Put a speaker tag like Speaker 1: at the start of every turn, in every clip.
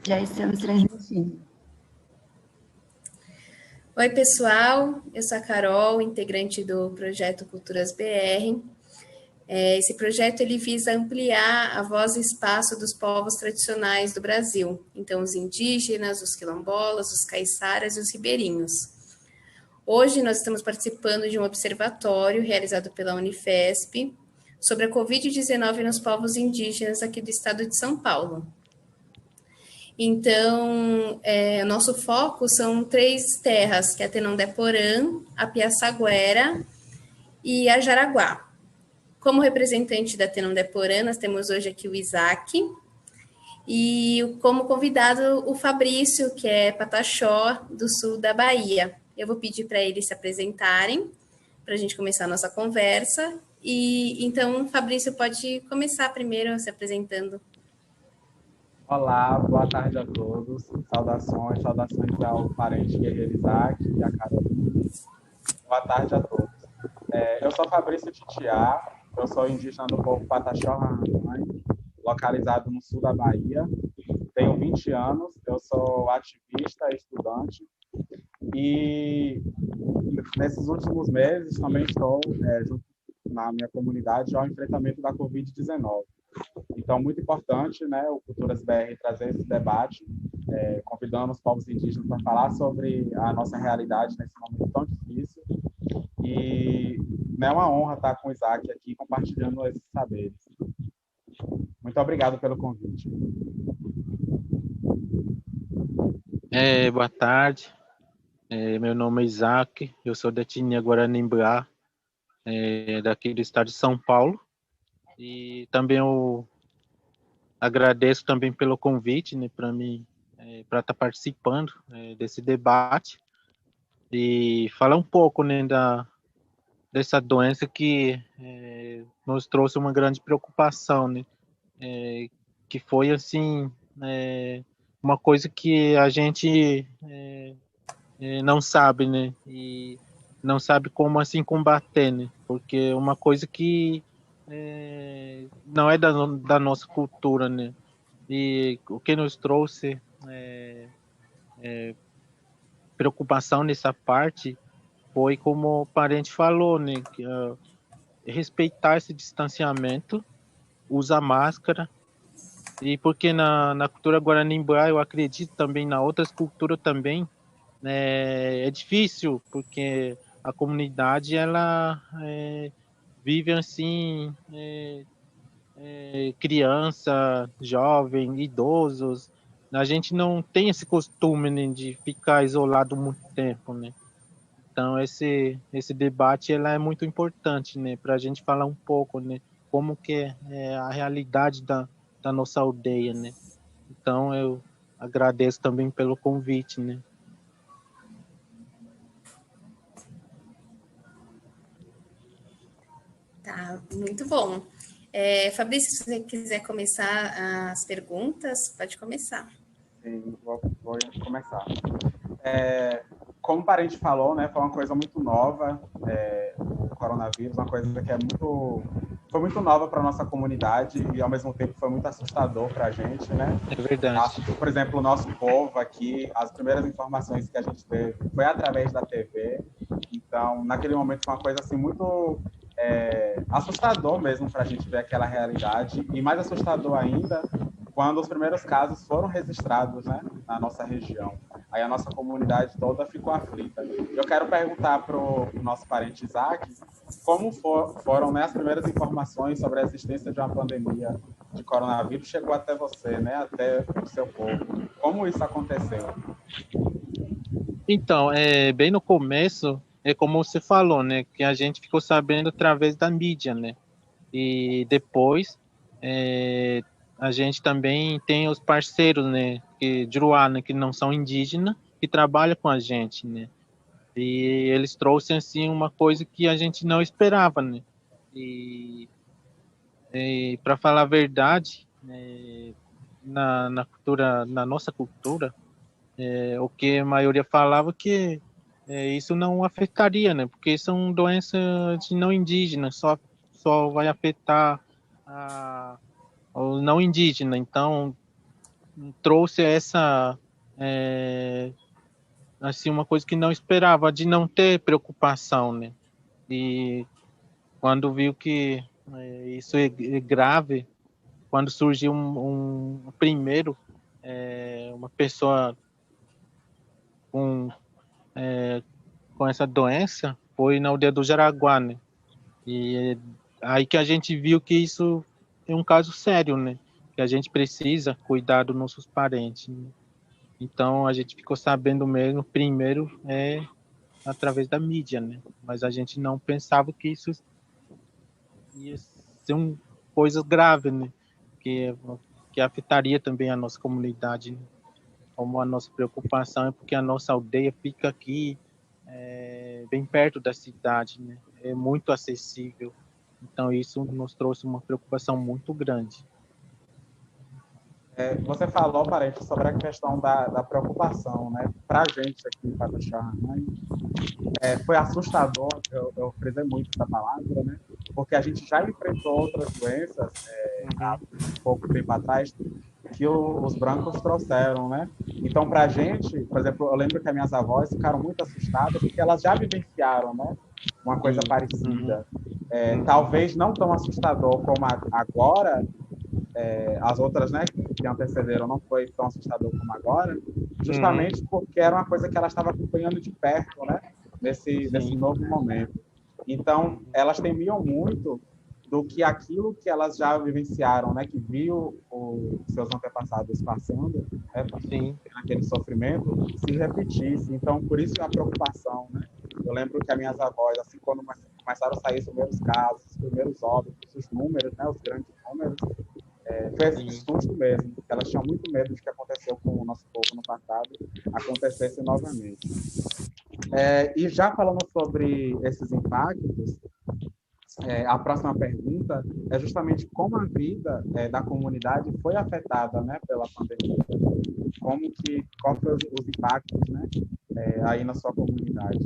Speaker 1: Já estamos transmitindo.
Speaker 2: Oi, pessoal, eu sou a Carol, integrante do projeto Culturas BR. Esse projeto ele visa ampliar a voz e espaço dos povos tradicionais do Brasil, então os indígenas, os quilombolas, os caiçaras e os ribeirinhos. Hoje nós estamos participando de um observatório realizado pela Unifesp sobre a Covid-19 nos povos indígenas aqui do estado de São Paulo. Então, o nosso foco são 3 terras, que é a Tenondeporã, a Piaçaguera e a Jaraguá. Como representante da Tenondeporã, nós temos hoje aqui o Isaac, e como convidado o Fabrício, que é Pataxó, do sul da Bahia. Eu vou pedir para eles se apresentarem, para a gente começar a nossa conversa. E então, Fabrício, pode começar primeiro se apresentando.
Speaker 3: Olá, boa tarde a todos. Saudações ao parente guerreiro Isaac e a Carolina. Boa tarde a todos. Eu sou Fabrício Titiá, eu sou indígena do povo Pataxó Rahamãe, localizado no sul da Bahia. Tenho 20 anos, eu sou ativista, estudante e nesses últimos meses também estou junto na minha comunidade ao enfrentamento da Covid-19. Então, muito importante, né, o Culturas BR trazer esse debate, convidando os povos indígenas para falar sobre a nossa realidade nesse momento tão difícil. E é uma honra estar com o Isaac aqui, compartilhando esses saberes. Muito obrigado pelo convite.
Speaker 4: Boa tarde, meu nome é Isaac, eu sou da etnia Guaranimbá, daqui do estado de São Paulo, e também eu agradeço também pelo convite, né, para estar participando desse debate e falar um pouco, né, dessa doença que nos trouxe uma grande preocupação, né, que foi assim uma coisa que a gente não sabe, né, e não sabe como assim combater, né, porque uma coisa que não é da nossa cultura, né, e o que nos trouxe preocupação nessa parte foi como o parente falou, né, que, respeitar esse distanciamento, usar máscara, e porque na cultura guaranimbá, eu acredito também na outras culturas também, é difícil, porque a comunidade, ela vive assim, criança, jovem, idosos, a gente não tem esse costume, né, de ficar isolado muito tempo, né? Então esse debate ela é muito importante, né, para a gente falar um pouco, né, como que é a realidade da nossa aldeia, né? Então eu agradeço também pelo convite, né?
Speaker 2: Tá, muito bom. Fabrício, se você quiser começar as perguntas, pode começar.
Speaker 3: Sim, vou começar. Como o parente falou, né, foi uma coisa muito nova, o coronavírus, uma coisa que foi muito nova para a nossa comunidade e, ao mesmo tempo, foi muito assustador para a gente, né?
Speaker 4: É verdade.
Speaker 3: Por exemplo, o nosso povo aqui, as primeiras informações que a gente teve foi através da TV, então, naquele momento, foi uma coisa assim muito assustador mesmo para a gente ver aquela realidade, e mais assustador ainda quando os primeiros casos foram registrados, né, na nossa região. Aí a nossa comunidade toda ficou aflita. Eu quero perguntar para o nosso parente Isaac como foram, né, as primeiras informações sobre a existência de uma pandemia de coronavírus chegou até você, né, até o seu povo. Como isso aconteceu?
Speaker 4: Então, bem no começo, é como você falou, né, que a gente ficou sabendo através da mídia, né, e depois a gente também tem os parceiros, né, de Ruá, né, que não são indígenas, que trabalham com a gente, né, e eles trouxeram, assim, uma coisa que a gente não esperava, né, e para falar a verdade, na nossa cultura, o que a maioria falava que isso não afetaria, né? Porque são doenças de não indígenas, só vai afetar os não indígenas. Então, trouxe essa, assim, uma coisa que não esperava, de não ter preocupação, né? E quando viu que isso é grave, quando surgiu primeiro, uma pessoa com, com essa doença, foi na aldeia do Jaraguá, né? E aí que a gente viu que isso é um caso sério, né? Que a gente precisa cuidar dos nossos parentes, né? Então a gente ficou sabendo mesmo, primeiro, através da mídia, né? Mas a gente não pensava que isso ia ser coisa grave, né? Que, que afetaria também a nossa comunidade, né? Como a nossa preocupação é porque a nossa aldeia fica aqui, bem perto da cidade, né? É muito acessível. Então isso nos trouxe uma preocupação muito grande.
Speaker 3: Você falou, Parente, sobre a questão da preocupação, né? Para a gente aqui em Pataxarra, foi assustador, eu frisei muito essa palavra, né? Porque a gente já enfrentou outras doenças há pouco tempo atrás que os brancos trouxeram, né? Então, para a gente, por exemplo, eu lembro que as minhas avós ficaram muito assustadas porque elas já vivenciaram, né? Uma coisa parecida. Talvez não tão assustador como agora, as outras, né, que antecederam, não foi tão assustador como agora, justamente porque era uma coisa que ela estava acompanhando de perto, né, nesse novo momento. Então, elas temiam muito do que aquilo que elas já vivenciaram, né, que viu os seus antepassados passando, né, naquele sofrimento, se repetisse. Então, por isso a preocupação, né? Eu lembro que as minhas avós, assim, quando começaram a sair os primeiros casos, os primeiros óbitos, os números, né, os grandes números, foi esse susto mesmo. Elas tinham muito medo de que aconteceu com o nosso povo no passado acontecesse novamente. E já falando sobre esses impactos, a próxima pergunta é justamente como a vida da comunidade foi afetada, né, pela pandemia. Qual foram os impactos, né, aí na sua comunidade?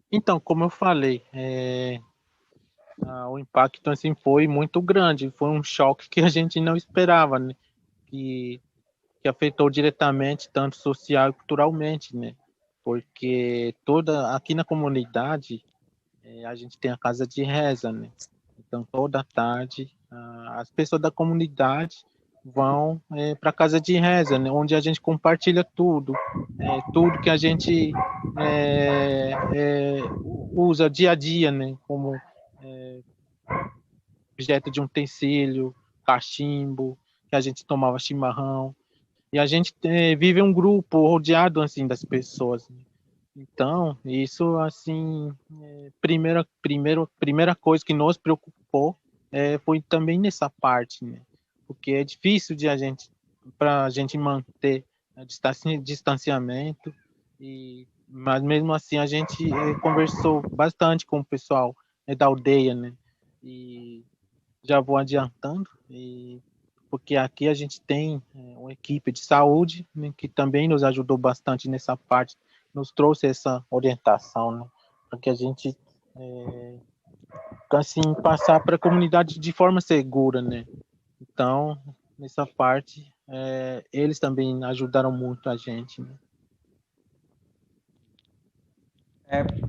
Speaker 4: Então, como eu falei, o impacto assim foi muito grande, foi um choque que a gente não esperava, né? Que afetou diretamente tanto social e culturalmente, né? Porque aqui na comunidade a gente tem a casa de reza, né? Então toda tarde as pessoas da comunidade vão para a casa de reza, né? Onde a gente compartilha tudo, tudo que a gente usa dia a dia, né? Como objeto de um utensílio, cachimbo, que a gente tomava chimarrão. E a gente vive um grupo rodeado assim das pessoas. Então, isso assim, primeira coisa que nos preocupou foi também nessa parte, né? Porque é difícil para a gente manter distanciamento, mas mesmo assim a gente conversou bastante com o pessoal da aldeia, né? E já vou adiantando, porque aqui a gente tem uma equipe de saúde, né, que também nos ajudou bastante nessa parte, nos trouxe essa orientação, né, para que a gente assim passar para a comunidade de forma segura, né? Então, nessa parte, eles também ajudaram muito a gente, né?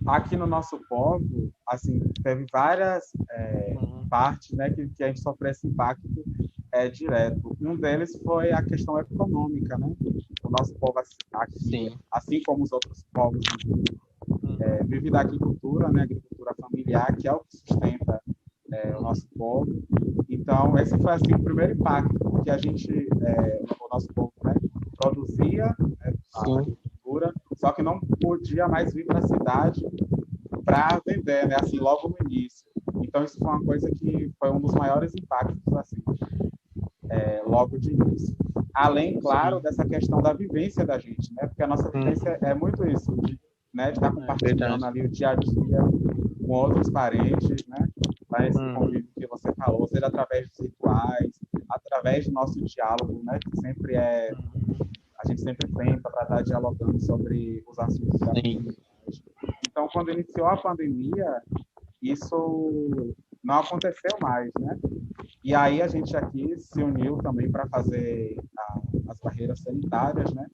Speaker 3: Aqui no nosso povo, assim, teve várias partes, né, que a gente sofreu esse impacto direto. Um deles foi a questão econômica, né? O nosso povo aqui, assim como os outros povos, vive da agricultura, né? Agricultura familiar, que é o que sustenta o nosso povo. Então, esse foi assim o primeiro impacto, porque o nosso povo, né, produzia a agricultura, só que não podia mais vir para a cidade para vender, né, assim, logo no início. Então, isso foi uma coisa que foi um dos maiores impactos, assim, logo de início. Além, claro, dessa questão da vivência da gente, né, porque a nossa vivência é muito isso, de estar compartilhando ali o dia a dia com outros parentes, né, para esse convívio que você falou, seja através dos rituais, através do nosso diálogo, né, que sempre a gente sempre tenta para estar dialogando sobre os assuntos da comunidade. Então, quando iniciou a pandemia, isso não aconteceu mais, né? E aí a gente aqui se uniu também para fazer barreiras sanitárias, né?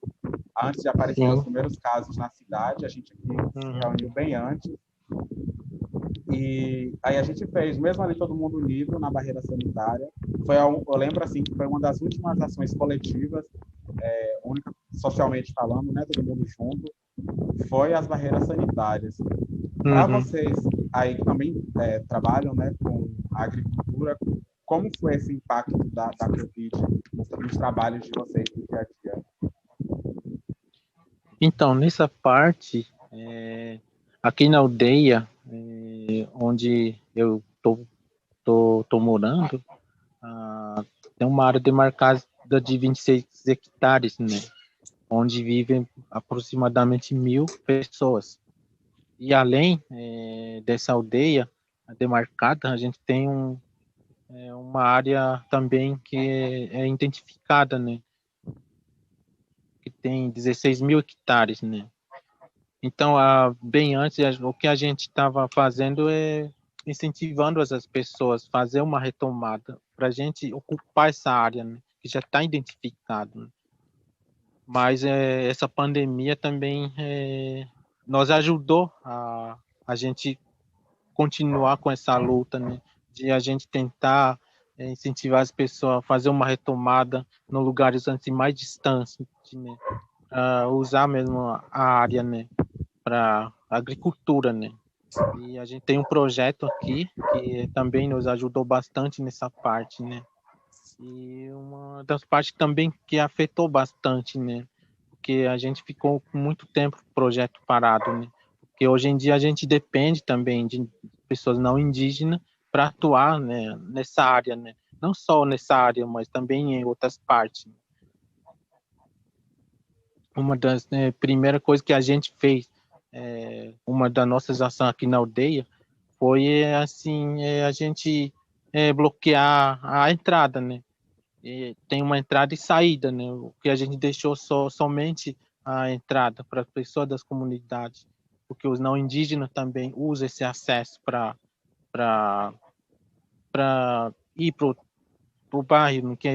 Speaker 3: Antes de aparecerem os primeiros casos na cidade, a gente aqui se reuniu bem antes. E aí a gente fez, mesmo ali todo mundo unido na barreira sanitária. Eu lembro assim que foi uma das últimas ações coletivas, única socialmente falando, né, todo mundo junto, foi as barreiras sanitárias. Para vocês aí que também trabalham, né, com a agricultura, como foi esse impacto da Covid nos trabalhos de vocês do dia a dia?
Speaker 4: Então, nessa parte, aqui na aldeia, onde eu tô morando, tem uma área demarcada de 26 hectares, né? Onde vivem aproximadamente 1.000 pessoas. E além dessa aldeia demarcada, a gente tem uma área também que é identificada, né? Que tem 16.000 hectares, né? Então, bem antes, o que a gente estava fazendo é incentivando essas pessoas a fazer uma retomada para a gente ocupar essa área, né? Que já está identificado, né? Mas essa pandemia também nos ajudou a gente continuar com essa luta, né? De a gente tentar incentivar as pessoas a fazer uma retomada nos lugares antes mais distantes, né? Usar mesmo a área, né? Para agricultura, né? E a gente tem um projeto aqui que também nos ajudou bastante nessa parte, né? E uma das partes também que afetou bastante, né? Porque a gente ficou com muito tempo o projeto parado, né? Porque hoje em dia a gente depende também de pessoas não indígenas para atuar, né, nessa área, né? Não só nessa área, mas também em outras partes. Uma das primeiras coisas que a gente fez, uma das nossas ações aqui na aldeia, foi assim, a gente bloquear a entrada, né? Tem uma entrada e saída, né? O que a gente deixou somente a entrada para as pessoas das comunidades, porque os não indígenas também usam esse acesso para ir para o bairro, que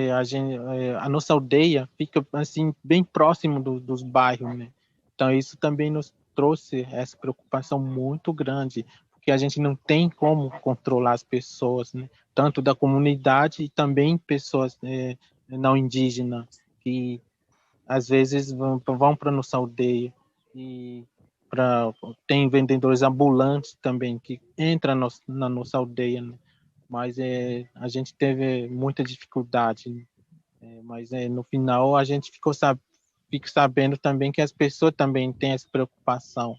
Speaker 4: a nossa aldeia fica assim bem próximo dos bairros, né? Então isso também nos trouxe essa preocupação muito grande, porque a gente não tem como controlar as pessoas, né? Tanto da comunidade e também pessoas não indígenas que às vezes vão para nossa aldeia e tem vendedores ambulantes também que entram na nossa aldeia, né? Mas a gente teve muita dificuldade, né? Mas no final a gente fica sabendo também que as pessoas também têm essa preocupação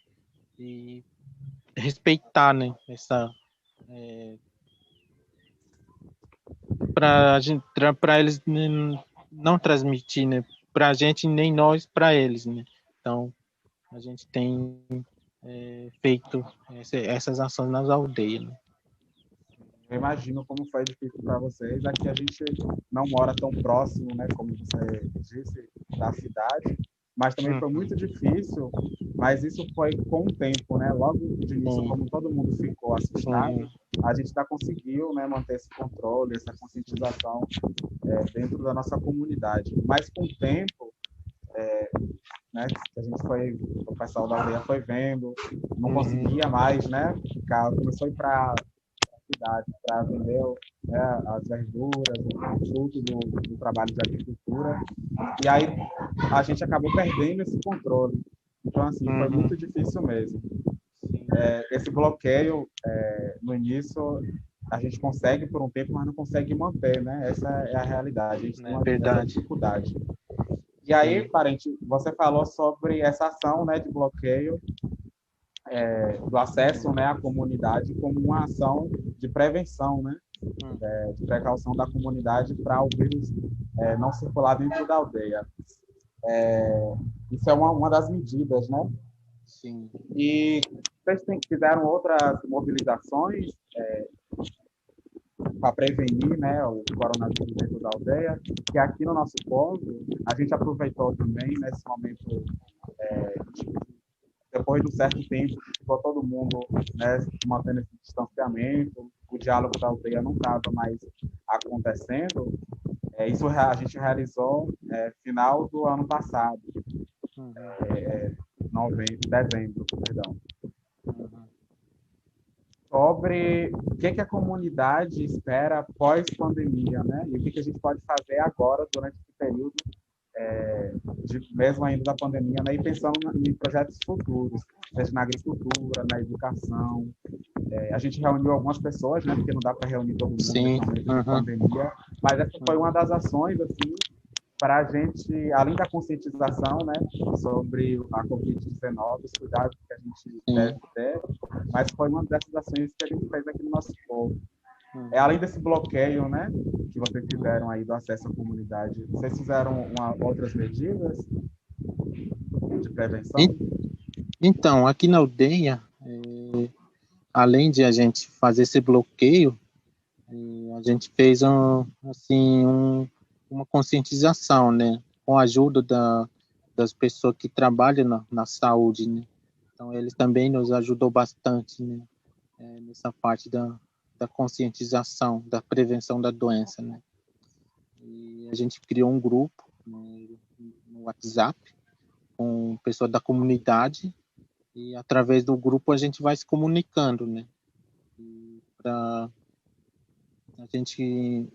Speaker 4: e respeitar, né, essa para eles não transmitir, né, para a gente nem nós para eles, né. Então a gente tem feito essas ações nas aldeias, né?
Speaker 3: Eu imagino como foi difícil para vocês, já que a gente não mora tão próximo, né, como você disse, da cidade, mas também foi muito difícil, mas isso foi com o tempo, né? Logo de início, como todo mundo ficou assustado, a gente já conseguiu, né, manter esse controle, essa conscientização dentro da nossa comunidade. Mas com o tempo, né, que a gente o pessoal da aldeia foi vendo, não conseguia mais, né, começou a ir para cidade para vender, né, as verduras, o fruto do trabalho de agricultura. E aí a gente acabou perdendo esse controle. Então, assim, foi muito difícil mesmo. Esse bloqueio, no início, a gente consegue por um tempo, mas não consegue manter, né? Essa é a realidade. A gente tem essa dificuldade. E aí, parente, você falou sobre essa ação, né, de bloqueio do acesso, né, à comunidade como uma ação de prevenção, né, de precaução da comunidade para o vírus não circular dentro da aldeia. Isso é uma das medidas, né?
Speaker 4: Sim.
Speaker 3: E vocês fizeram outras mobilizações para prevenir, né, o coronavírus dentro da aldeia, que aqui no nosso povo, a gente aproveitou também nesse momento depois de um certo tempo, ficou todo mundo, né, mantendo esse distanciamento, o diálogo da aldeia não estava mais acontecendo, Isso a gente realizou final do ano passado, dezembro, perdão. Sobre o que a comunidade espera pós-pandemia, né? E o que a gente pode fazer agora, durante esse período, mesmo ainda da pandemia, né? E pensando em projetos futuros, seja na agricultura, na educação. A gente reuniu algumas pessoas, né? Porque não dá para reunir todo mundo
Speaker 4: Sim.
Speaker 3: nesse momento de pandemia, mas essa foi uma das ações, assim, para a gente, além da conscientização, né, sobre a Covid-19, os cuidados que a gente deve ter, mas foi uma dessas ações que a gente fez aqui no nosso povo. Além desse bloqueio, né, que vocês fizeram aí do acesso à comunidade, vocês fizeram outras medidas de prevenção?
Speaker 4: Então, aqui na aldeia, além de a gente fazer esse bloqueio, a gente fez uma conscientização, né, com a ajuda das pessoas que trabalham na saúde, né. Então, eles também nos ajudou bastante, né, nessa parte da conscientização, da prevenção da doença, né. E a gente criou um grupo no WhatsApp com pessoas da comunidade e através do grupo a gente vai se comunicando, né. Para a gente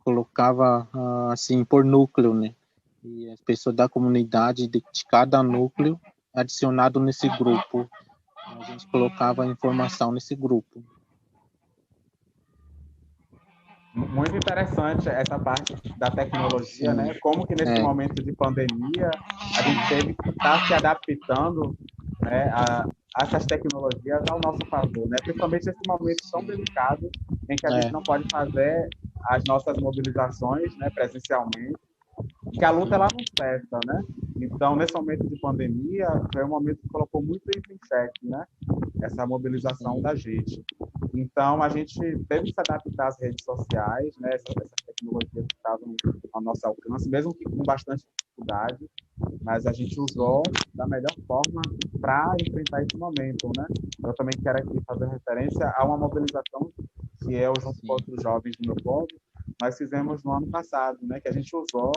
Speaker 4: colocava assim por núcleo, né? E as pessoas da comunidade de cada núcleo adicionado nesse grupo, a gente colocava a informação nesse grupo.
Speaker 3: Muito interessante essa parte da tecnologia, né? Como que nesse momento de pandemia a gente teve que estar se adaptando, né, a essas tecnologias ao nosso favor, né? Principalmente nesse momento tão delicado em que a gente não pode fazer as nossas mobilizações, né, presencialmente, que a luta ela não cessa, né? Então, nesse momento de pandemia, foi um momento que colocou muito isso em xeque, né? Essa mobilização da gente. Então, a gente teve que se adaptar às redes sociais, né? Essas tecnologias que estavam ao nosso alcance, mesmo que com bastante dificuldade, mas a gente usou da melhor forma para enfrentar esse momento, né? Eu também quero aqui fazer referência a uma mobilização que eu, junto com outros jovens do meu povo, nós fizemos no ano passado, né? Que a gente usou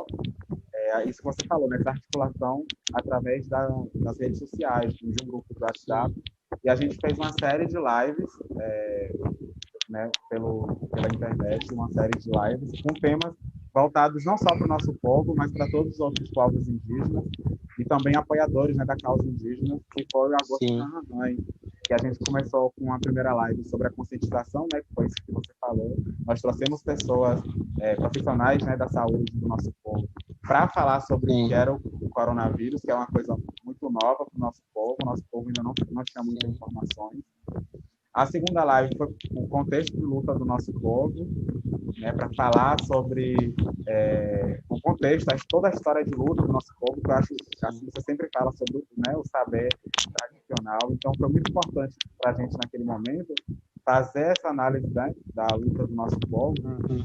Speaker 3: isso que você falou, né? Essa articulação através das redes sociais, de um grupo do WhatsApp. E a gente fez uma série de lives, né, pela internet, uma série de lives com temas voltados não só para o nosso povo, mas para todos os outros povos indígenas e também apoiadores, né, da causa indígena, que foi o Agosto Carnaval, que a gente começou com uma primeira live sobre a conscientização, né, que foi isso que você falou. Nós trouxemos pessoas profissionais, né, da saúde do nosso povo para falar sobre o que era o coronavírus, que é uma coisa muito nova para o nosso povo ainda não tinha muitas informações. A segunda live foi o contexto de luta do nosso povo, né, para falar sobre o contexto, toda a história de luta do nosso povo, que eu acho que assim, você sempre fala sobre, né, o saber tradicional. Então, foi muito importante para a gente, naquele momento, fazer essa análise da luta do nosso povo,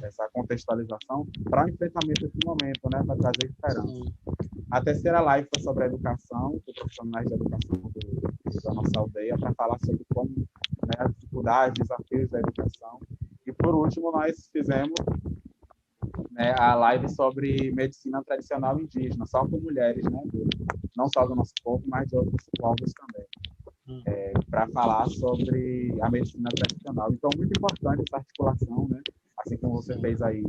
Speaker 3: essa contextualização, para o enfrentamento desse momento, né, para trazer esperança. A terceira live foi sobre a educação, com profissionais de educação da nossa aldeia, para falar sobre como, né, as dificuldades, desafios da educação. E, por último, nós fizemos, né, a live sobre medicina tradicional indígena, só com mulheres, né, não só do nosso povo, mas de outros povos também, para falar sobre a medicina tradicional. Então, muito importante essa articulação, né, assim como você fez aí,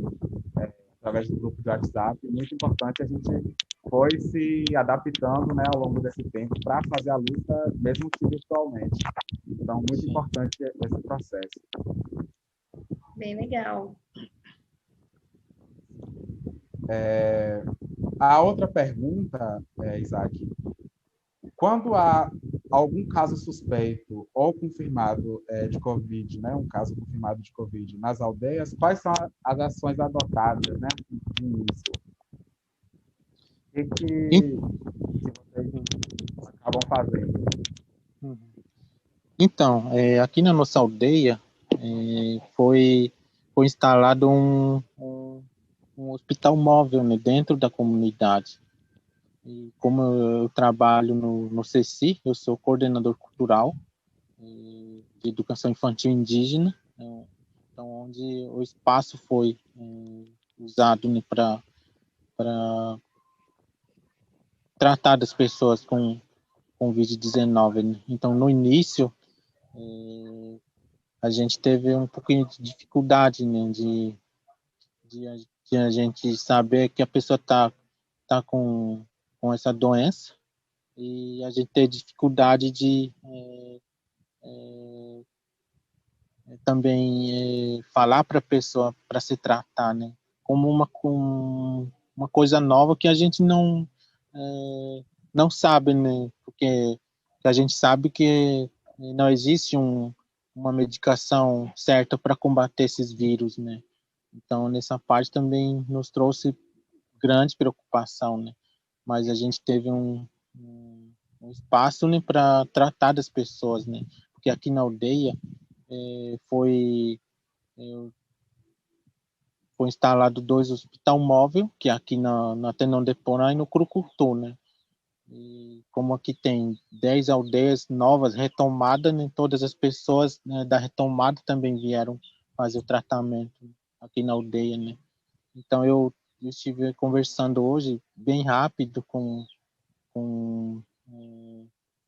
Speaker 3: através do grupo de WhatsApp, muito importante a gente foi se adaptando, né, ao longo desse tempo para fazer a luta, mesmo que virtualmente. Então, muito importante esse processo.
Speaker 2: Bem legal.
Speaker 3: A outra pergunta, Isaac, quando há algum caso suspeito ou confirmado de Covid, né, um caso confirmado de Covid nas aldeias, quais são as ações adotadas, né, de início? O que vocês acabam fazendo?
Speaker 4: Então, aqui na nossa aldeia foi instalado um hospital móvel, né, dentro da comunidade. E como eu trabalho no CECI, eu sou coordenador cultural de educação infantil indígena, então onde o espaço foi usado, né, para tratar das pessoas com Covid-19, né? Então, no início, a gente teve um pouquinho de dificuldade, né, de a gente saber que a pessoa tá com essa doença, e a gente ter dificuldade de também falar para a pessoa para se tratar, né? Como uma coisa nova que a gente não sabe, né? Porque a gente sabe que não existe uma medicação certa para combater esses vírus, né? Então, nessa parte também nos trouxe grande preocupação, né? Mas a gente teve um espaço, né, para tratar das pessoas, né? Porque aqui na aldeia foi instalado 2 hospital móvel, que é aqui na Tenão de Porã e no Curucutu, né? E como aqui tem 10 aldeias novas, retomada, né, todas as pessoas, né, da retomada também vieram fazer o tratamento aqui na aldeia, né? Então eu estive conversando hoje bem rápido com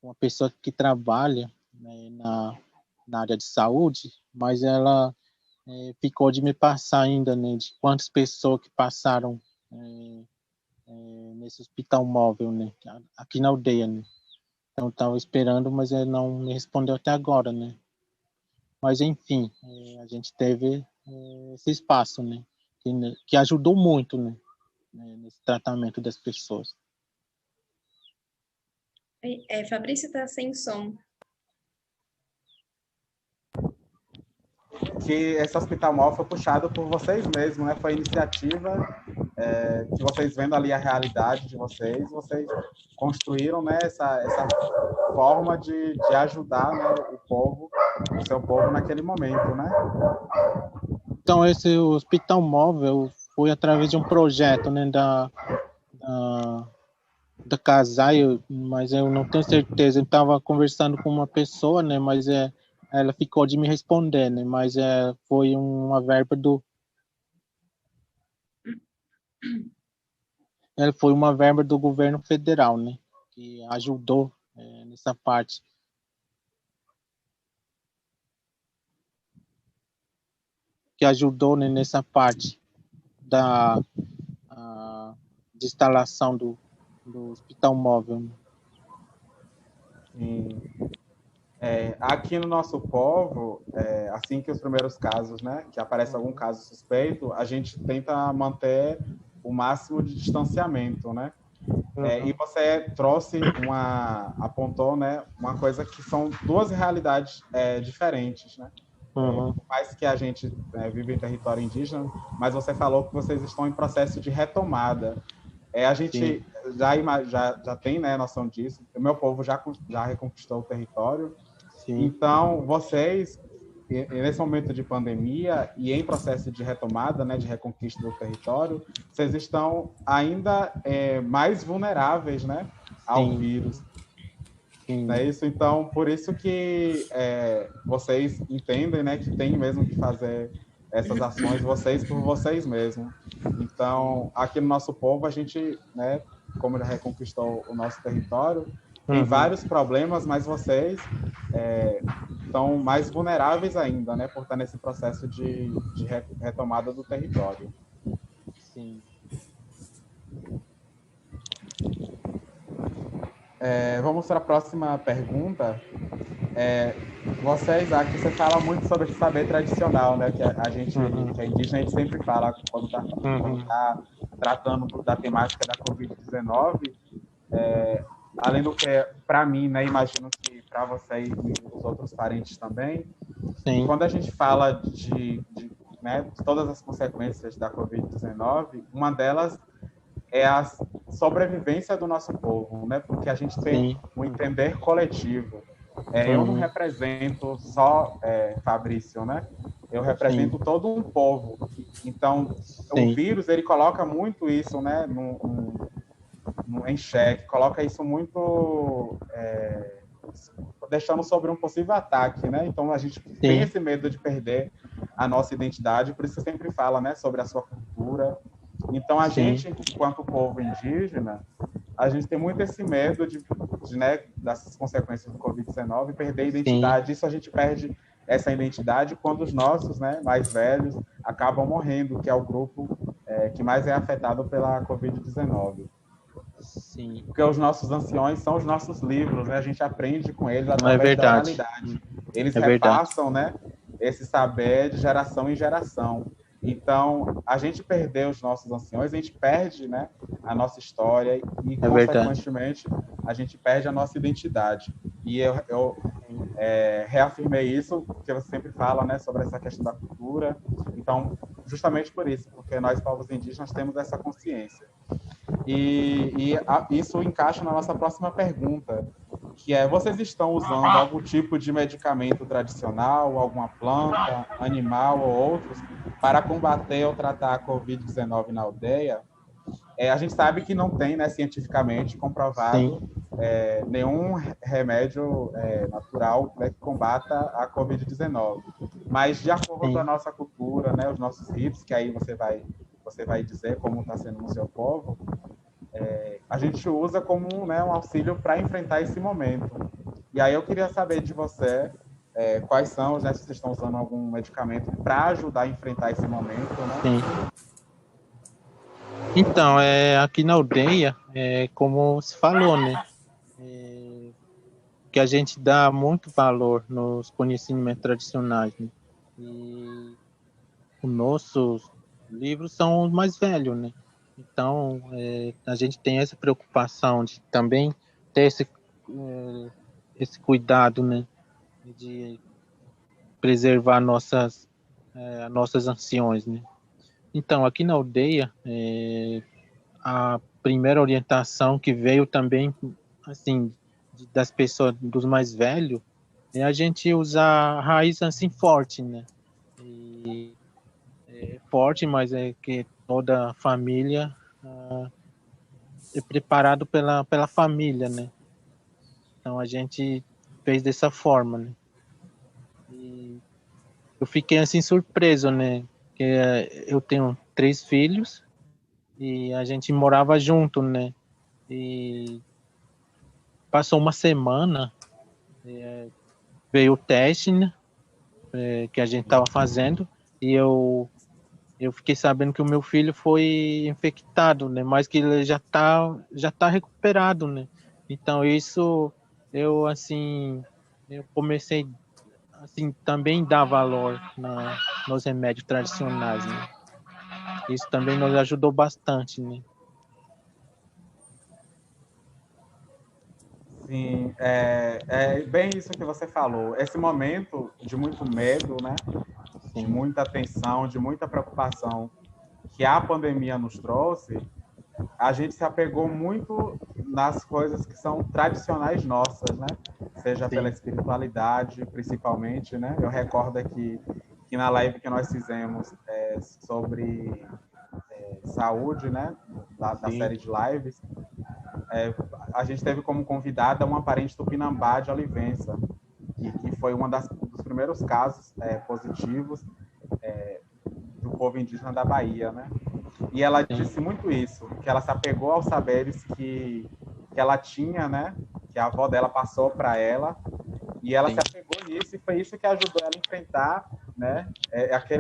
Speaker 4: uma pessoa que trabalha, né, na área de saúde, mas ela ficou de me passar ainda, né, de quantas pessoas que passaram nesse hospital móvel, né, aqui na aldeia, né. Então estava esperando, mas ele não me respondeu até agora, né. Mas enfim, a gente teve esse espaço, né, que ajudou muito, né, nesse tratamento das pessoas.
Speaker 2: Fabrício está sem som.
Speaker 3: Que esse hospital móvel foi puxado por vocês mesmos, né? Foi iniciativa que vocês vendo ali a realidade de vocês construíram, né, essa forma de ajudar, né, o seu povo naquele momento, né?
Speaker 4: Então esse hospital móvel foi através de um projeto, né, da Casai, mas eu não tenho certeza. Eu estava conversando com uma pessoa, né, mas ela ficou de me responder, né, mas foi uma verba foi uma verba do governo federal, né, que ajudou nessa parte. Que ajudou, né, nessa parte de instalação do hospital móvel.
Speaker 3: Sim. Aqui no nosso povo, assim que os primeiros casos, né, que aparece algum caso suspeito, a gente tenta manter o máximo de distanciamento, né? E você apontou, né, uma coisa que são duas realidades diferentes, né? Por mais que a gente vive em território indígena, mas você falou que vocês estão em processo de retomada. A gente já tem, né, noção disso. O meu povo já reconquistou o território. Sim. Então, vocês, nesse momento de pandemia e em processo de retomada, né, de reconquista do território, vocês estão ainda mais vulneráveis, né, ao vírus. Não é isso? Então, por isso que vocês entendem, né, que tem mesmo que fazer essas ações vocês por vocês mesmos. Então, aqui no nosso povo, a gente, né, como já reconquistou o nosso território, tem vários problemas, mas vocês estão mais vulneráveis ainda, né, por estar nesse processo de retomada do território. Sim. Vamos para a próxima pergunta. Aqui você fala muito sobre esse saber tradicional, né? Que a gente, que é indígena, a gente sempre fala quando está tratando da temática da Covid-19. Além do que, para mim, né? Imagino que para você e os outros parentes também. Sim. Quando a gente fala de todas as consequências da Covid-19, uma delas é a sobrevivência do nosso povo, né? Porque a gente tem um entender coletivo. Eu não represento só Fabrício, né? Eu represento todo um povo. Então, o vírus, ele coloca muito isso, né, em xeque, coloca isso muito deixando sobre um possível ataque, né? Então, a gente tem esse medo de perder a nossa identidade, por isso você sempre fala, né, sobre a sua cultura, cultura. Então, a
Speaker 4: Sim.
Speaker 3: gente, enquanto povo indígena, a gente tem muito esse medo né, das consequências do Covid-19, perder a identidade. Isso a gente perde essa identidade quando os nossos, né, mais velhos acabam morrendo, que é o grupo que mais é afetado pela Covid-19.
Speaker 4: Sim.
Speaker 3: Porque os nossos anciões são os nossos livros, né? A gente aprende com eles
Speaker 4: Não, é
Speaker 3: através da
Speaker 4: verdade.
Speaker 3: oralidade. Eles
Speaker 4: É verdade.
Speaker 3: repassam, né, esse saber de geração em geração. Então, a gente perder os nossos anciões, a gente perde, né, a nossa história e,
Speaker 4: É verdade.
Speaker 3: consequentemente, a gente perde a nossa identidade. E eu reafirmei isso, porque você sempre fala, né, sobre essa questão da cultura. Então, justamente por isso, porque nós, povos indígenas, temos essa consciência. Isso encaixa na nossa próxima pergunta, que é: vocês estão usando algum tipo de medicamento tradicional, alguma planta, animal ou outros, para combater ou tratar a Covid-19 na aldeia? A gente sabe que não tem, né, cientificamente comprovado nenhum remédio natural, né, que combata a Covid-19. Mas, de acordo com a nossa cultura, né, os nossos ritos, que aí você vai dizer como está sendo no seu povo, a gente usa como, né, um auxílio para enfrentar esse momento. E aí eu queria saber de você quais são, né, se vocês estão usando algum medicamento para ajudar a enfrentar esse momento, né?
Speaker 4: Sim. Então, aqui na aldeia, como se falou, né? Que a gente dá muito valor nos conhecimentos tradicionais, né? E os nossos livros são os mais velhos, né? Então, a gente tem essa preocupação de também ter esse cuidado, né? De preservar nossas anciões, né? Então, aqui na aldeia, a primeira orientação que veio também, assim, das pessoas, dos mais velhos, é a gente usar raiz assim forte, né? E forte, mas é que toda a família é preparado pela família, né? Então a gente fez dessa forma, né? E eu fiquei assim surpreso, né? Que eu tenho 3 filhos e a gente morava junto, né? E passou uma semana, veio o teste, né? Que a gente estava fazendo e eu fiquei sabendo que o meu filho foi infectado, né? Mas que ele já tá recuperado, né? Então isso eu comecei assim também dar valor nos remédios tradicionais, né? Isso também nos ajudou bastante, né?
Speaker 3: Sim, é bem isso que você falou. Esse momento de muito medo, né? De
Speaker 4: Sim,
Speaker 3: muita tensão, de muita preocupação que a pandemia nos trouxe, a gente se apegou muito nas coisas que são tradicionais nossas, né? Seja pela
Speaker 4: sim,
Speaker 3: espiritualidade, principalmente, né? Eu recordo aqui que na live que nós fizemos sobre saúde, né? Da
Speaker 4: sim,
Speaker 3: série de lives, a gente teve como convidada uma parente tupinambá de Olivença, que foi dos primeiros casos positivos do povo indígena da Bahia, né? E ela
Speaker 4: sim,
Speaker 3: disse muito isso, que ela se apegou aos saberes que ela tinha, né? Que a avó dela passou para ela, e ela se
Speaker 4: sim.
Speaker 3: apegou nisso, e foi isso que ajudou ela a enfrentar, né?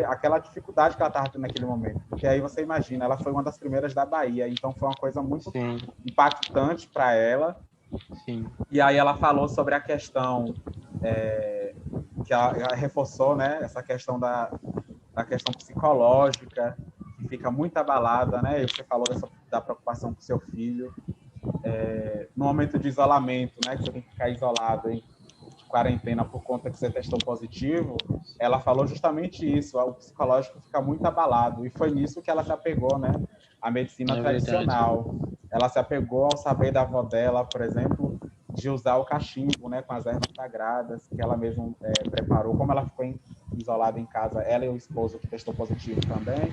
Speaker 3: Aquela dificuldade que ela estava tendo naquele momento. Porque aí você imagina, ela foi uma das primeiras da Bahia, então foi uma coisa muito
Speaker 4: Sim,
Speaker 3: impactante para ela.
Speaker 4: sim,
Speaker 3: E aí ela falou sobre a questão que ela reforçou, né? Essa questão da questão psicológica, que fica muito abalada, né? E você falou da preocupação com seu filho, no momento de isolamento, né? Que você tem que ficar isolado, de quarentena por conta que você testou positivo. Ela falou justamente isso, o psicológico fica muito abalado, e foi nisso que ela se apegou, né? A medicina
Speaker 4: é verdade.
Speaker 3: tradicional. Ela se apegou ao saber da avó dela, por exemplo, de usar o cachimbo, né, com as ervas sagradas que ela mesma preparou. Como ela ficou isolada em casa, ela e o esposo que testou positivo também,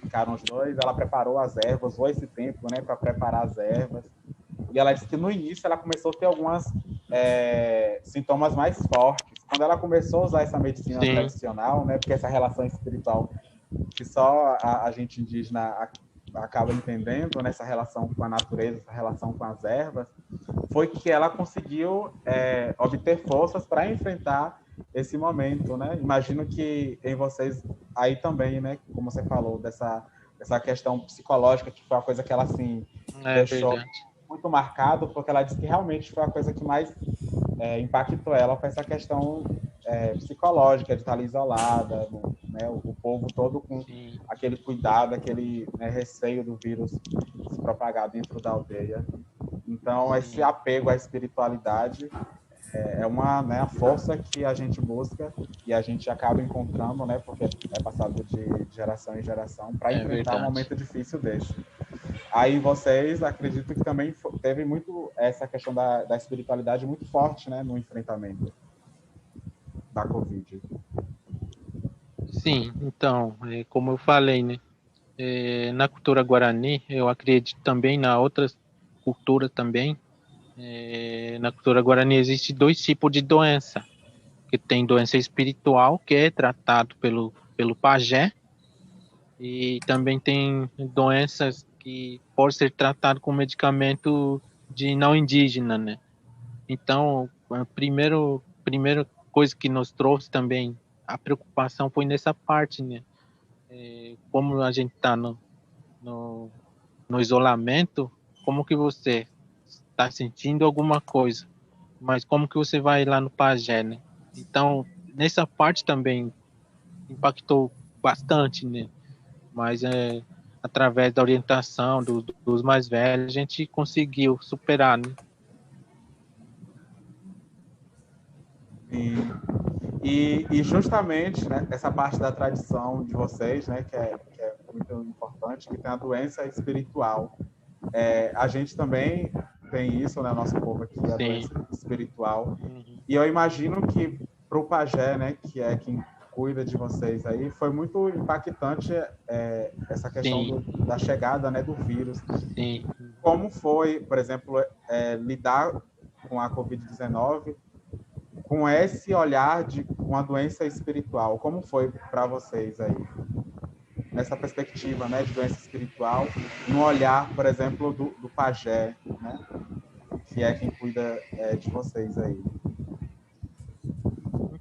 Speaker 3: ficaram os dois, ela preparou as ervas, usou esse tempo, né, para preparar as ervas. E ela disse que no início ela começou a ter alguns sintomas mais fortes. Quando ela começou a usar essa medicina
Speaker 4: Sim,
Speaker 3: tradicional, né, porque essa relação espiritual que só a gente indígena acaba entendendo nessa relação com a natureza, essa relação com as ervas, foi que ela conseguiu obter forças para enfrentar esse momento, né? Imagino que em vocês aí também, né? Como você falou dessa questão psicológica, que foi uma coisa que ela assim deixou
Speaker 4: verdade.
Speaker 3: muito marcado, porque ela disse que realmente foi a coisa que mais impactou ela, com essa questão psicológica de estar ali isolada, né? O povo todo com
Speaker 4: Sim.
Speaker 3: aquele cuidado, aquele receio do vírus se propagar dentro da aldeia. Então, esse apego à espiritualidade é uma, né, a força que a gente busca e a gente acaba encontrando, né, porque é passado de geração em geração, para enfrentar um momento difícil desse. Aí vocês, acredito que também teve muito essa questão da espiritualidade muito forte, né, no enfrentamento da Covid.
Speaker 4: Sim, então, como eu falei, né, na cultura guarani, eu acredito também na outras culturas também. Na cultura guarani existe dois tipos de doença, que tem doença espiritual, que é tratado pelo pajé, e também tem doenças que podem ser tratadas com medicamento de não indígena, né? Então, a primeira coisa que nos trouxe também a preocupação foi nessa parte, né? Como a gente está no, no isolamento, como que você está sentindo alguma coisa, mas como que você vai lá no pajé, né? Então, nessa parte também impactou bastante, né? Mas através da orientação dos mais velhos, a gente conseguiu superar, né?
Speaker 3: E justamente, né, essa parte da tradição de vocês, né, que é muito importante, que tem a doença espiritual. A gente também tem isso, né, nosso povo aqui, a
Speaker 4: Sim.
Speaker 3: doença espiritual. E eu imagino que para o pajé, né, que é quem cuida de vocês aí, foi muito impactante essa questão da chegada, né, do vírus.
Speaker 4: Sim.
Speaker 3: Como foi, por exemplo, lidar com a Covid-19 com esse olhar de uma doença espiritual? Como foi para vocês aí? Nessa perspectiva, né, de doença espiritual, no olhar, por exemplo, do pajé, né, que é quem cuida de vocês aí.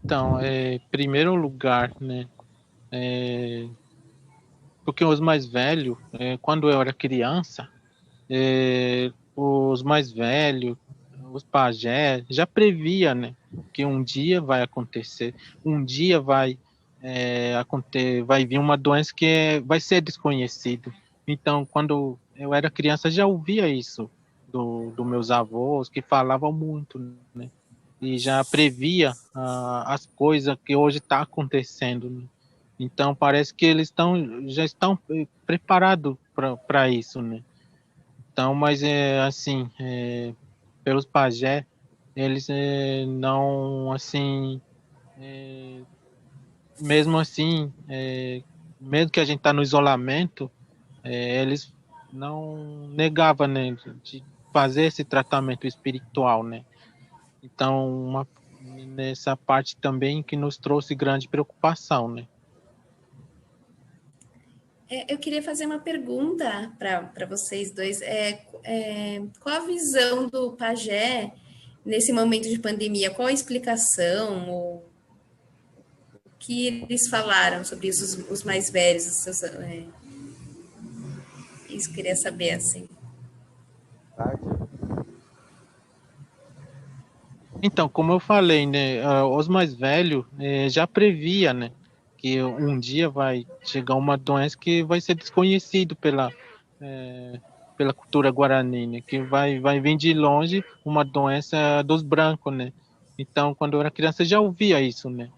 Speaker 4: Então, primeiro lugar, né, porque os mais velhos, quando eu era criança, os mais velhos, os pajés, já previa, né, que um dia vai acontecer, um dia vai vir uma doença que vai ser desconhecida. Então, quando eu era criança, já ouvia isso dos meus avós, que falavam muito, né, e já previa as coisas que hoje está acontecendo, né? Então, parece que eles já estão preparados para isso, né? Então, mas assim, pelos pajé, eles não, assim, mesmo assim, mesmo que a gente está no isolamento, eles não negavam, né, de fazer esse tratamento espiritual, né? Então, nessa parte também que nos trouxe grande preocupação, né?
Speaker 2: Eu queria fazer uma pergunta para vocês dois. Qual a visão do pajé nesse momento de pandemia? Qual a explicação? Ou o que eles falaram sobre isso, os mais velhos? Isso queria saber, assim.
Speaker 4: Então, como eu falei, né, os mais velhos já previa, né, que um dia vai chegar uma doença que vai ser desconhecido pela cultura guarani, né, que vai vir de longe uma doença dos brancos, né. Então, quando eu era criança, eu já ouvia isso, né,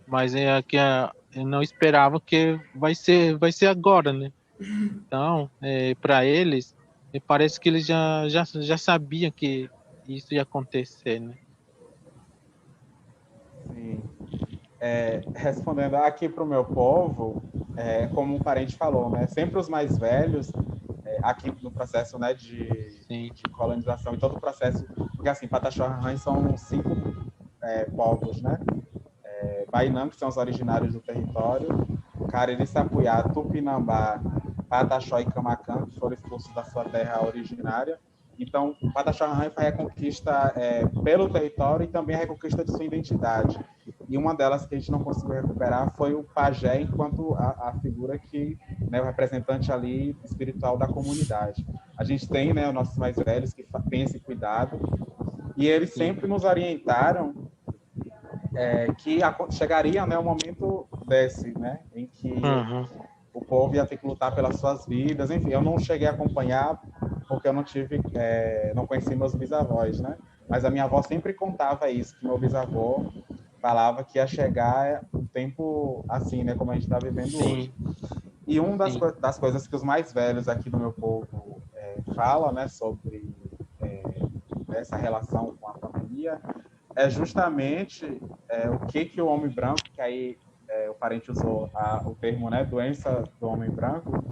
Speaker 4: mas eu não esperava que vai ser agora, né. Então, para eles, parece que eles já sabiam que isso ia acontecer, né.
Speaker 3: Sim. Respondendo aqui para o meu povo, como o parente falou, né, sempre os mais velhos, aqui no processo, né, de colonização e todo o processo, porque assim, Pataxó-Rãs são 5 povos, né, Bainã, que são os originários do território, Cariri, Sapuá, Tupinambá, Pataxó e Camacan, que foram expulsos da sua terra originária. Então, o Pataxó Rarrain foi a reconquista pelo território e também a reconquista de sua identidade. E uma delas que a gente não conseguiu recuperar foi o pajé, enquanto a figura que, né, o representante ali espiritual da comunidade. A gente tem, né, os nossos mais velhos que têm esse cuidado, e eles sempre nos orientaram que chegaria, né, um momento desse, né, em que o povo ia ter que lutar pelas suas vidas. Enfim, eu não cheguei a acompanhar porque eu não conheci meus bisavós, né? Mas a minha avó sempre contava isso, que meu bisavô falava que ia chegar um tempo assim, né, como a gente está vivendo hoje. E uma das coisas que os mais velhos aqui do meu povo falam, né, sobre essa relação com a pandemia, é justamente o que o homem branco, que aí o parente usou o termo, né, doença do homem branco,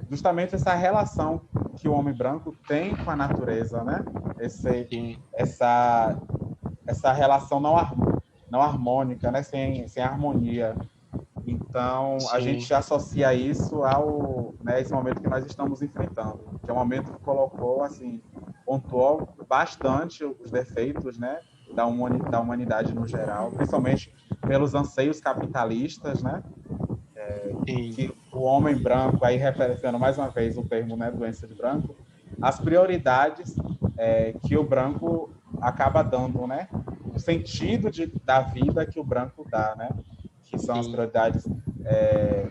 Speaker 3: justamente essa relação que o homem branco tem com a natureza, né? Essa relação não harmônica, né? Sem harmonia. Então, a gente associa isso né, esse momento que nós estamos enfrentando, que é um momento que colocou, assim, pontuou bastante os defeitos, né, da humanidade no geral, principalmente pelos anseios capitalistas, né, que o homem branco, aí referenciando mais uma vez o termo, né, doença de branco, as prioridades que o branco acaba dando, né, o sentido da vida que o branco dá, né, que são as prioridades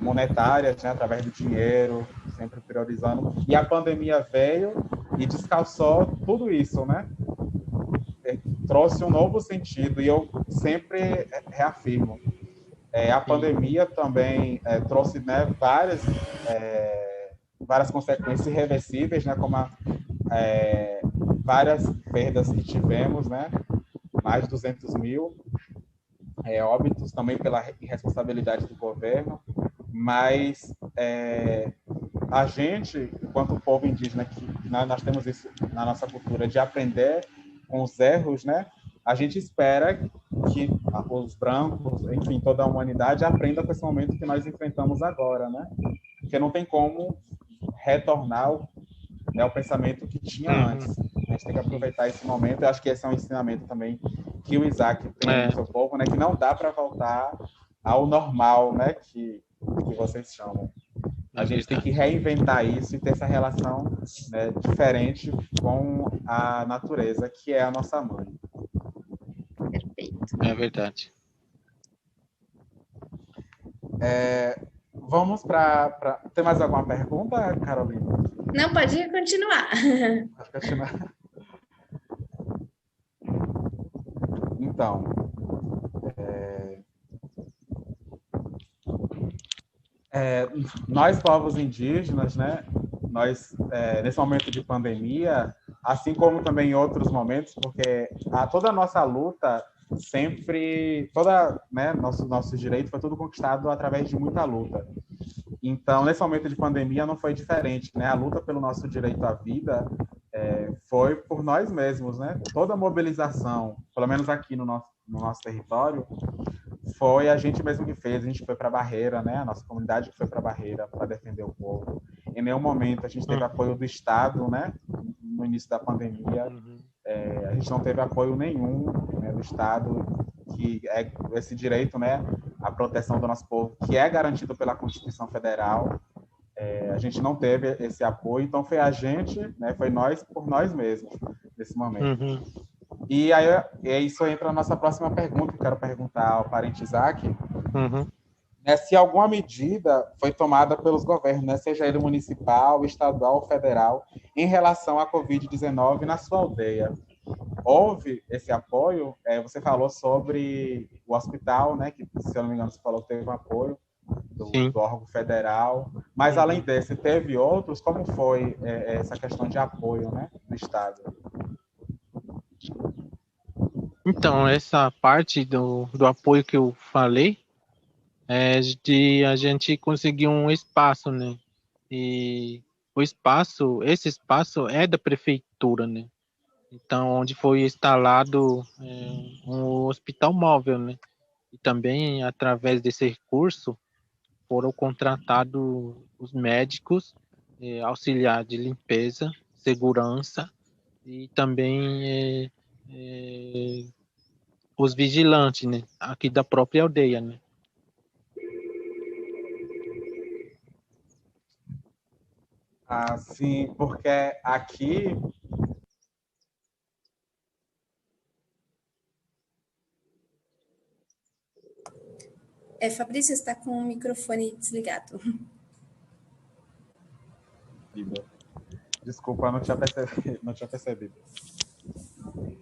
Speaker 3: monetárias, né, através do dinheiro, sempre priorizando. E a pandemia veio e descalçou tudo isso, né? Trouxe um novo sentido, e eu sempre reafirmo. A pandemia também trouxe, né, várias consequências irreversíveis, né, como várias perdas que tivemos, né? Mais de 200 mil óbitos, também pela irresponsabilidade do governo, mas a gente, enquanto povo indígena, que nós temos isso na nossa cultura, de aprender com os erros, né? A gente espera que os brancos, enfim, toda a humanidade aprenda com esse momento que nós enfrentamos agora, né? Porque não tem como retornar o pensamento que tinha antes. A gente tem que aproveitar esse momento. Eu acho que esse é um ensinamento também que o Isaac tem no seu povo, né? Que não dá para voltar ao normal, né? Que vocês chamam. A gente tem que reinventar isso e ter essa relação, né, diferente com a natureza, que é a nossa mãe.
Speaker 2: Perfeito.
Speaker 4: É verdade.
Speaker 3: Vamos para... Tem mais alguma pergunta, Carolina?
Speaker 2: Não, pode continuar.
Speaker 3: Pode continuar. Então, nós, povos indígenas, né, nós, nesse momento de pandemia, assim como também em outros momentos, porque toda a nossa luta sempre, né, nosso direito foi tudo conquistado através de muita luta. Então, nesse momento de pandemia não foi diferente, né? A luta pelo nosso direito à vida foi por nós mesmos, né? Toda a mobilização, pelo menos aqui no nosso território, foi a gente mesmo que fez. A gente foi para a Barreira, né? A nossa comunidade que foi para a Barreira para defender o povo. Em nenhum momento a gente teve apoio do Estado, né? No início da pandemia, a gente não teve apoio nenhum, né, do Estado, que é esse direito, né, à proteção do nosso povo, que é garantido pela Constituição Federal. A gente não teve esse apoio, então foi a gente, né, foi nós por nós mesmos nesse momento. E aí isso entra na nossa próxima pergunta, que eu quero perguntar ao parente Isaac, se alguma medida foi tomada pelos governos, né, seja ele municipal, estadual ou federal, em relação à Covid-19 na sua aldeia. Houve esse apoio? Você falou sobre o hospital, né, que, se eu não me engano, você falou que teve um apoio do órgão federal, mas além desse, teve outros? Como foi essa questão de apoio, né, do Estado?
Speaker 4: Então, essa parte do apoio que eu falei é de a gente conseguir um espaço, né? E esse espaço é da prefeitura, né? Então, onde foi instalado um hospital móvel, né? E também, através desse recurso, foram contratados os médicos, auxiliar de limpeza, segurança e também os vigilantes, né, aqui da própria aldeia, né?
Speaker 3: Sim, porque aqui
Speaker 2: Fabrício está com o microfone desligado.
Speaker 3: Desculpa, eu não tinha percebido.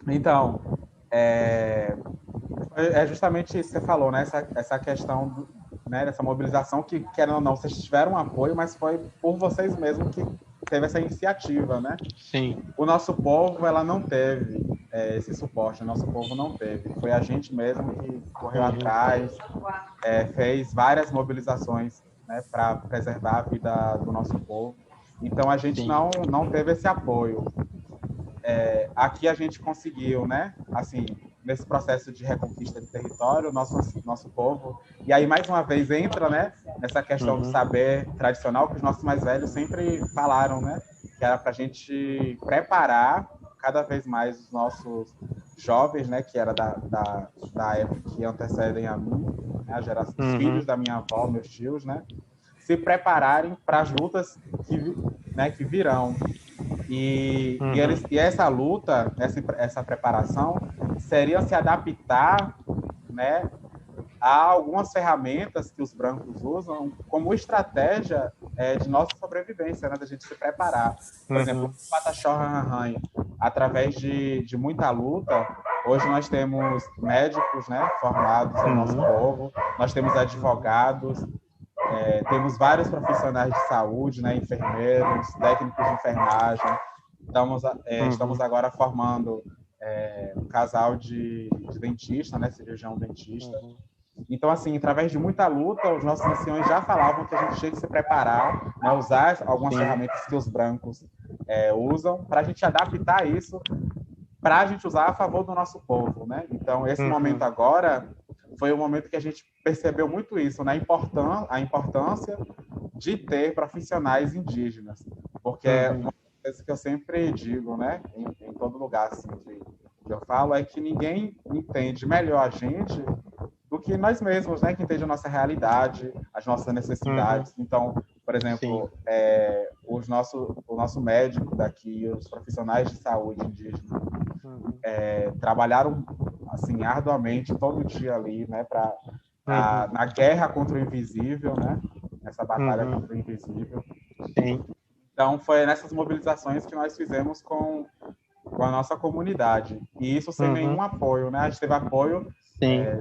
Speaker 3: Então, é justamente isso que você falou, né? Essa questão né, dessa mobilização que, querendo ou não, vocês tiveram apoio, mas foi por vocês mesmos que teve essa iniciativa, né?
Speaker 4: Sim.
Speaker 3: O nosso povo, ela não teve esse suporte, o nosso povo não teve. Foi a gente mesmo que correu atrás, fez várias mobilizações, né, para preservar a vida do nosso povo. Então, a gente não teve esse apoio. Aqui a gente conseguiu, né, assim, nesse processo de reconquista de território, nosso povo, e aí mais uma vez entra, né, nessa questão do saber tradicional que os nossos mais velhos sempre falaram, né, que era para a gente preparar cada vez mais os nossos jovens, né, que era da época que antecedem a mim, né, a geração dos filhos da minha avó, meus tios, né, se prepararem para as lutas que virão. E essa luta, essa preparação, seria se adaptar, né, a algumas ferramentas que os brancos usam como estratégia de nossa sobrevivência, né, da gente se preparar. Por exemplo, o Pataxó Ranranha, através de muita luta, hoje nós temos médicos, né, formados no nosso povo, nós temos advogados, temos vários profissionais de saúde, né, enfermeiros, técnicos de enfermagem. Estamos agora formando um casal de dentista, né, cirurgião dentista. Então, assim, através de muita luta, os nossos anciões já falavam que a gente tinha que se preparar, né, usar algumas ferramentas que os brancos usam, para a gente adaptar isso, para a gente usar a favor do nosso povo, né? Então, esse momento agora foi o momento que a gente percebeu muito isso, né? A importância de ter profissionais indígenas, porque uma coisa que eu sempre digo, né, em todo lugar assim, que eu falo, é que ninguém entende melhor a gente do que nós mesmos, né, que entende a nossa realidade, as nossas necessidades. Então, por exemplo, o nosso médico daqui, os profissionais de saúde indígena, trabalharam assim arduamente todo dia ali, né, na guerra contra o invisível, né, nessa batalha contra o invisível. Então, foi nessas mobilizações que nós fizemos com a nossa comunidade. E isso sem nenhum apoio, né? A gente teve apoio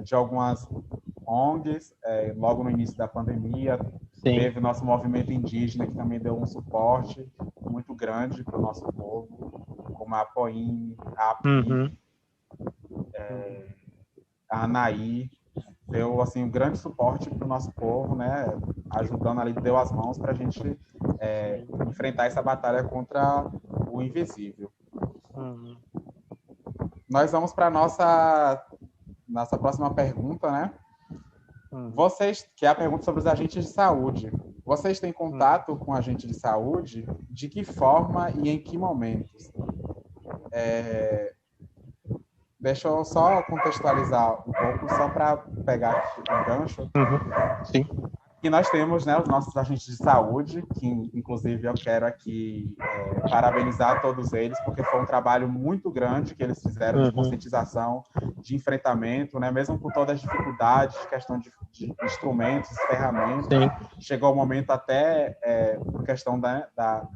Speaker 3: de algumas ONGs, logo no início da pandemia. Teve o nosso movimento indígena, que também deu um suporte muito grande para o nosso povo, como a Apoim, a API, a ANAI. Deu assim, um grande suporte para o nosso povo, né? Ajudando ali, deu as mãos para a gente enfrentar essa batalha contra o invisível. Nós vamos para a nossa próxima pergunta, né? Vocês, que é a pergunta sobre os agentes de saúde. Vocês têm contato com agente de saúde? De que forma e em que momentos? Deixa eu só contextualizar um pouco, só para pegar aqui um gancho.
Speaker 4: Sim.
Speaker 3: E nós temos, né, os nossos agentes de saúde, que inclusive eu quero aqui parabenizar todos eles, porque foi um trabalho muito grande que eles fizeram de conscientização, de enfrentamento, né, mesmo com todas as dificuldades, questão de instrumentos, ferramentas. Chegou o momento até, por questão da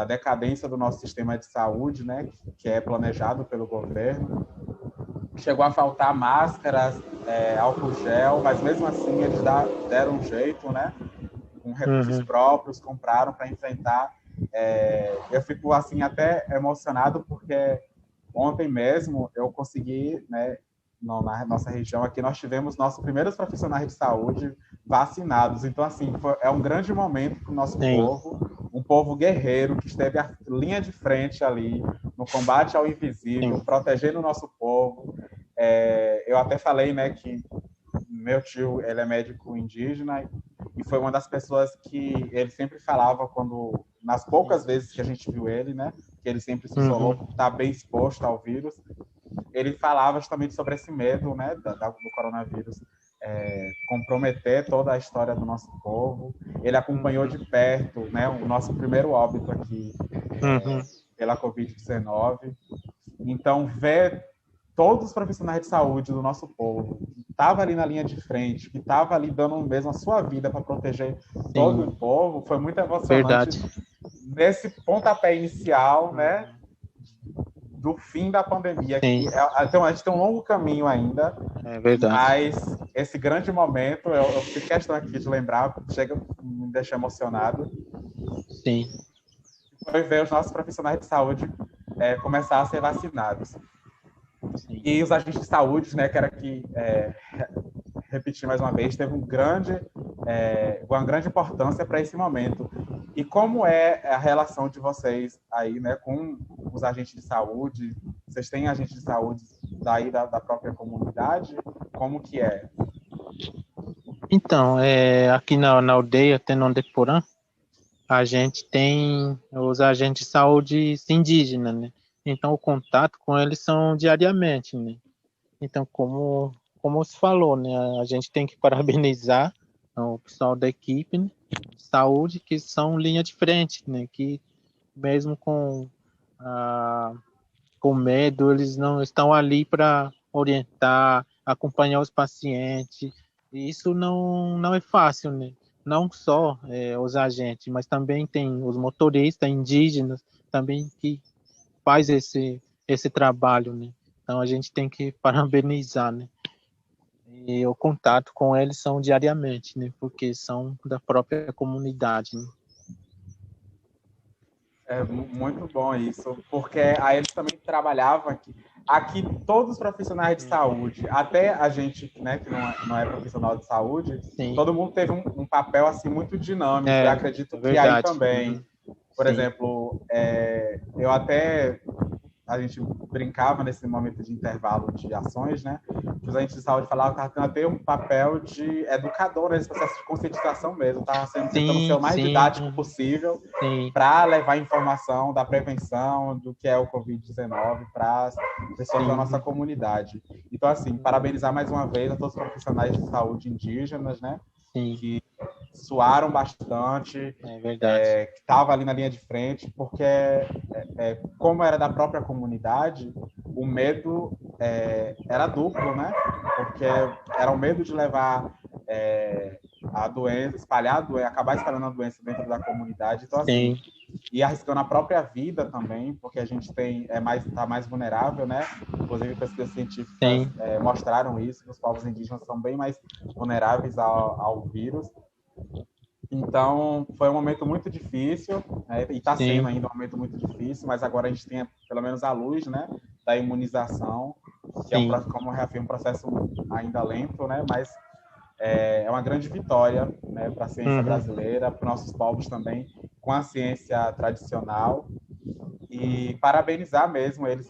Speaker 3: decadência do nosso sistema de saúde, né, que é planejado pelo governo. Chegou a faltar máscaras, álcool gel, mas mesmo assim eles deram um jeito, né? Com recursos próprios, compraram para enfrentar. Eu fico assim até emocionado porque ontem mesmo eu consegui, né? Na nossa região aqui nós tivemos nossos primeiros profissionais de saúde vacinados. Então assim é um grande momento para o nosso povo, um povo guerreiro que esteve à linha de frente ali no combate ao invisível, protegendo o nosso povo. Eu até falei, né, que meu tio ele é médico indígena e foi uma das pessoas que ele sempre falava quando, nas poucas vezes que a gente viu ele, né, que ele sempre se isolou por estar bem exposto ao vírus, ele falava justamente sobre esse medo, né, do coronavírus comprometer toda a história do nosso povo. Ele acompanhou de perto, né, o nosso primeiro óbito aqui pela Covid-19. Então, ver todos os profissionais de saúde do nosso povo, que estava ali na linha de frente, que estava ali dando mesmo a sua vida para proteger todo o povo, foi muito emocionante.
Speaker 4: Verdade.
Speaker 3: Nesse pontapé inicial, né, do fim da pandemia. Que então, a gente tem um longo caminho ainda, mas esse grande momento, eu fiz questão aqui de lembrar, chega, me deixa emocionado.
Speaker 4: Sim.
Speaker 3: Foi ver os nossos profissionais de saúde começar a ser vacinados. Sim. E os agentes de saúde, né, quero aqui repetir mais uma vez, teve uma grande importância para esse momento. E como é a relação de vocês aí, né, com os agentes de saúde? Vocês têm agentes de saúde daí da própria comunidade? Como que é?
Speaker 4: Então, aqui na aldeia Tenonde Porã, a gente tem os agentes de saúde indígenas, né? Então, o contato com eles são diariamente, né? Então, como se falou, né? A gente tem que parabenizar o pessoal da equipe, né, de saúde, que são linha de frente, né? Que mesmo com medo, eles não estão ali para orientar, acompanhar os pacientes. E isso não é fácil, né? Não só os agentes, mas também tem os motoristas indígenas também que faz esse trabalho, né? Então a gente tem que parabenizar, né? E o contato com eles são diariamente, né? Porque são da própria comunidade, né?
Speaker 3: É muito bom isso, porque aí eles também trabalhavam aqui. Aqui todos os profissionais de saúde, até a gente, né, que não é profissional de saúde, sim, todo mundo teve um papel assim muito dinâmico. Eu acredito que aí também, por exemplo, a gente brincava nesse momento de intervalo de ações, né? Que os agentes de saúde falavam que estava tendo um papel de educador nesse processo de conscientização mesmo, estava tentando ser o mais didático possível para levar informação da prevenção do que é o Covid-19 para as pessoas da nossa comunidade. Então, assim, parabenizar mais uma vez a todos os profissionais de saúde indígenas, né? Que suaram bastante, que estava ali na linha de frente, porque como era da própria comunidade, o medo era duplo, né? Porque era o medo de levar a doença, espalhar a doença, acabar espalhando a doença dentro da comunidade. Então, assim, e arriscando a própria vida também, porque a gente está mais vulnerável, né? Inclusive, pesquisas científicas mostraram isso, que os povos indígenas são bem mais vulneráveis ao vírus. Então, foi um momento muito difícil, né? E está sendo ainda um momento muito difícil, mas agora a gente tem pelo menos a luz, né, da imunização, que como eu reafirmo, um processo ainda lento, né, mas é uma grande vitória, né, para a ciência brasileira, para os nossos povos também, com a ciência tradicional, e parabenizar mesmo eles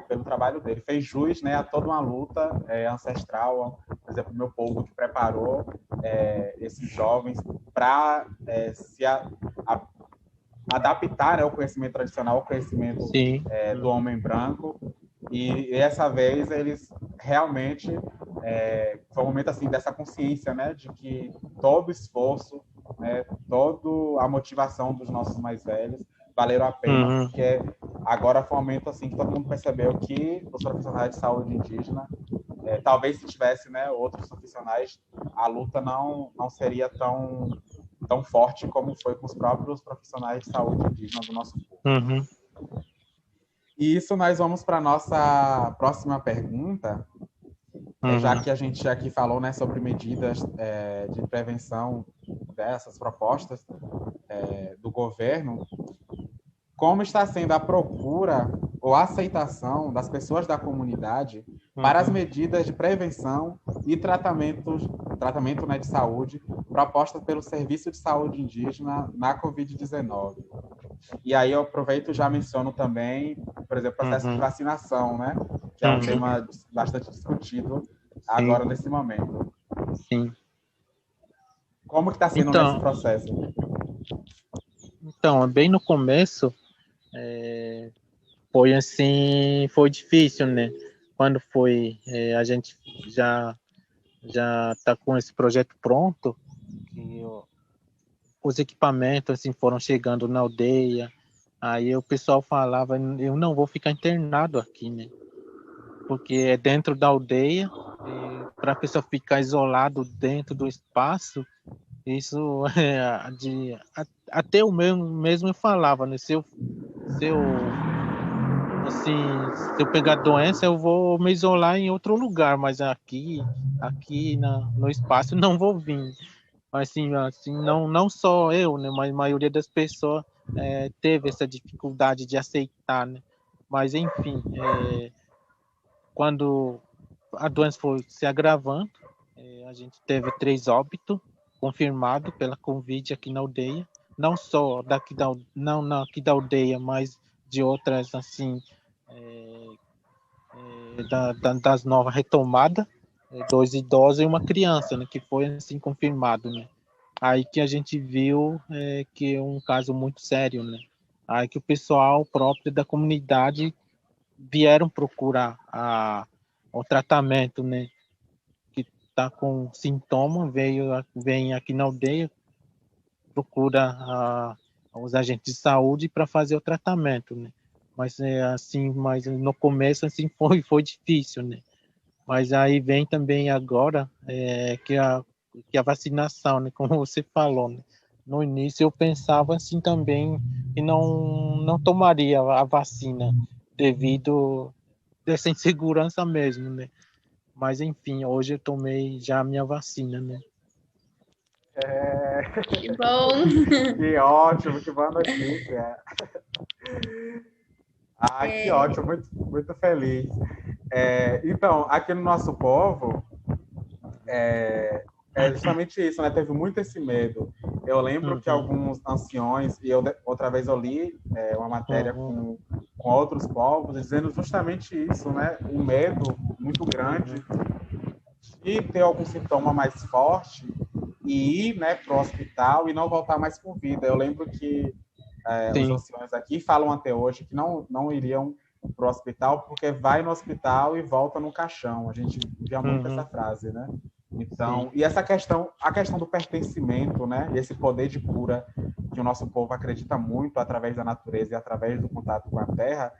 Speaker 3: pelo trabalho dele. Fez jus, né, a toda uma luta ancestral, por exemplo, o meu povo que preparou esses jovens para se adaptar, né, o conhecimento tradicional ao conhecimento do homem branco. E dessa vez eles realmente foi um momento assim dessa consciência, né, de que todo esforço, né, toda a motivação dos nossos mais velhos valeram a pena, porque agora foi um momento assim que todo mundo percebeu que os profissionais de saúde indígena, talvez se tivesse, né, outros profissionais, a luta não seria tão forte como foi com os próprios profissionais de saúde indígena do nosso povo. E isso nós vamos para a nossa próxima pergunta, já que a gente aqui falou, né, sobre medidas de prevenção dessas propostas do governo. Como está sendo a procura ou a aceitação das pessoas da comunidade para as medidas de prevenção e tratamento, né, de saúde propostas pelo Serviço de Saúde Indígena na Covid-19? E aí eu aproveito e já menciono também, por exemplo, o processo de vacinação, né? Que é um tema bastante discutido agora nesse momento. Como que está sendo nesse processo?
Speaker 4: Então, bem no começo, foi assim, foi difícil, né? Quando a gente já está com esse projeto pronto, que os equipamentos assim foram chegando na aldeia, aí o pessoal falava, eu não vou ficar internado aqui, né? Porque é dentro da aldeia, para a pessoa ficar isolado dentro do espaço, isso até eu mesmo falava, né? Assim, se eu pegar doença, eu vou me isolar em outro lugar, mas aqui no espaço não vou vir. Mas assim, não só eu, né? Mas a maioria das pessoas teve essa dificuldade de aceitar, né? Mas enfim, quando a doença foi se agravando, a gente teve 3 óbitos confirmados pela Covid aqui na aldeia, não só não aqui da aldeia, mas de outras assim, das novas retomadas, 2 idosos e uma criança, né, que foi assim confirmado, né? Aí que a gente viu que é um caso muito sério, né? Aí que o pessoal próprio da comunidade vieram procurar o tratamento, né? Que está com sintoma, vem aqui na aldeia, procura os agentes de saúde para fazer o tratamento, né? Mas no começo assim foi difícil, né? Mas aí vem também agora que a vacinação, né? Como você falou, né? No início eu pensava assim também que não tomaria a vacina devido a essa insegurança mesmo, né? Mas enfim, hoje eu tomei já a minha vacina, né?
Speaker 2: Que bom!
Speaker 3: Que ótimo, que boa notícia. Que ótimo, muito, muito feliz. Então, aqui no nosso povo, é justamente isso, né? Teve muito esse medo. Eu lembro que alguns anciões, e outra vez eu li uma matéria com outros povos, dizendo justamente isso, né? Um medo muito grande de ter algum sintoma mais forte e ir, né, para o hospital e não voltar mais com vida. Eu lembro que os anciões aqui falam até hoje que não iriam para o hospital porque vai no hospital e volta no caixão. A gente via muito essa frase, né? Então, e a questão do pertencimento, né? Esse poder de cura que o nosso povo acredita muito através da natureza e através do contato com a terra,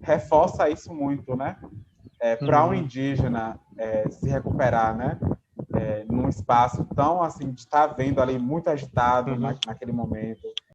Speaker 3: reforça isso muito, né? Para um indígena se recuperar, né? Num espaço tão assim, de estar vendo ali muito agitado naquele momento,